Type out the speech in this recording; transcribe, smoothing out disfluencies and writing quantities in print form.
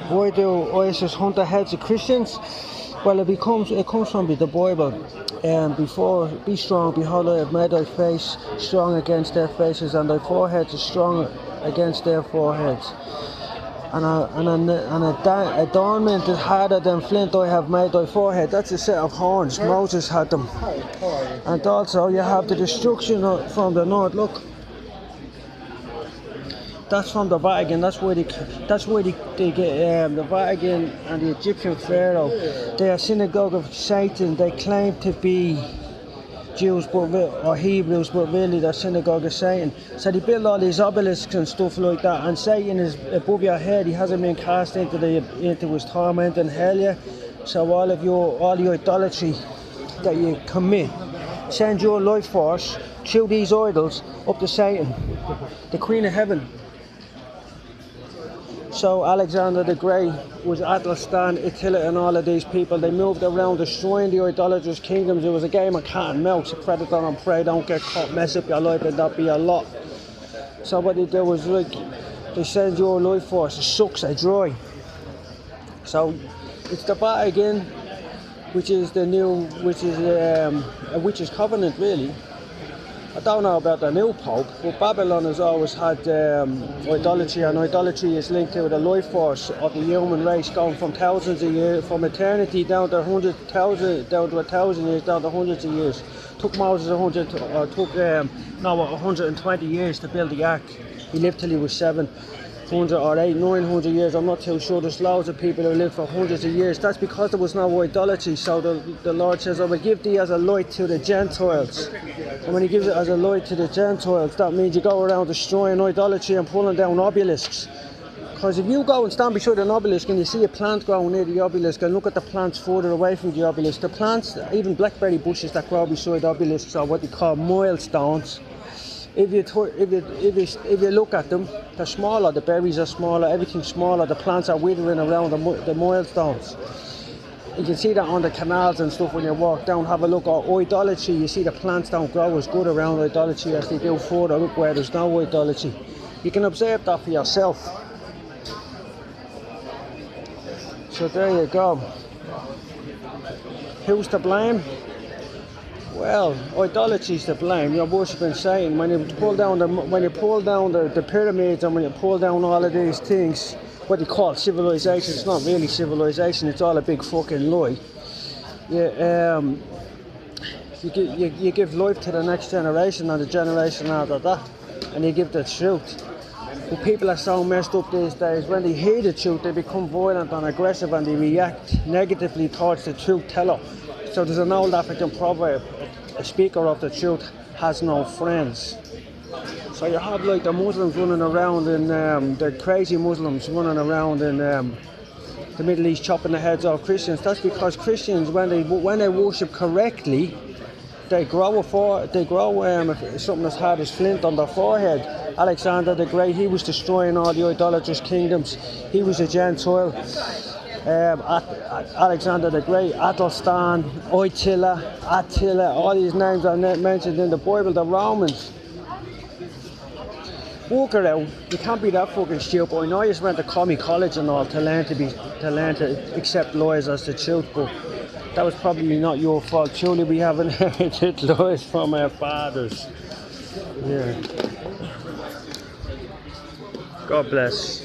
Why do ISIS hunt the heads of Christians? Well, it comes from the Bible. Before, be strong, behold, I have made thy face strong against their faces, and thy foreheads are strong against their foreheads. And adornment is harder than flint, I have made thy forehead. That's a set of horns. Moses had them. And also, you have the destruction from the north. Look. That's from the Vatican. That's where they get the Vatican and the Egyptian Pharaoh. They are synagogue of Satan. They claim to be Jews or Hebrews, but really they're synagogue of Satan. So they build all these obelisks and stuff like that. And Satan is above your head. He hasn't been cast into his torment in hell yet. So all the idolatry that you commit, send your life force through these idols up to Satan, the Queen of Heaven. So Alexander the Great was Athelstan, Attila and all of these people. They moved around destroying the idolatrous kingdoms. It was a game of cat and mouse, predator and prey. Don't get caught, mess up your life and that be a lot. So what they do was they send your life force, it sucks it dry. So it's the Vatican, which is a witch's covenant really. I don't know about the new Pope, but Babylon has always had idolatry, and idolatry is linked to the life force of the human race going from thousands of years, from eternity down to 100,000, down to 1,000 years, down to hundreds of years. Took Moses 120 years to build the ark. He lived till he was 700 or 900 years. I'm not too sure. There's loads of people who lived for hundreds of years. That's because there was no idolatry. So the Lord says, I will give thee as a light to the Gentiles. And when he gives it as a light to the Gentiles, that means you go around destroying idolatry and pulling down obelisks. Because if you go and stand beside an obelisk and you see a plant growing near the obelisk and look at the plants further away from the obelisk, the plants, even blackberry bushes that grow beside obelisks, are what they call milestones. If you look at them, they're smaller, the berries are smaller, everything's smaller, the plants are withering around the milestones. You can see that on the canals and stuff when you walk down. Have a look at idolatry. You see the plants don't grow as good around idolatry as they do further up where there's no idolatry. You can observe that for yourself. So there you go. Who's to blame? Well, idolatry is to blame. You're worshipping Satan. When you pull down the pyramids and when you pull down all of these things, what they call civilization, it's not really civilization. It's all a big fucking lie. You give life to the next generation and the generation after that, and you give the truth. But people are so messed up these days. When they hear the truth, they become violent and aggressive, and they react negatively towards the truth teller. So there's an old African proverb: a speaker of the truth has no friends. So you have like the Muslims running around and the crazy Muslims running around in the Middle East chopping the heads off Christians. That's because Christians, when they worship correctly, they grow something as hard as flint on their forehead. Alexander the Great, he was destroying all the idolatrous kingdoms. He was a Gentile. Alexander the Great, Athelstan, Attila, all these names are mentioned in the Bible. The Romans. Walk around. You can't be that fucking stupid. I know you just went to commie college and all to learn to accept lies as the truth, but that was probably not your fault. Surely we have inherited lies from our fathers. Yeah. God bless.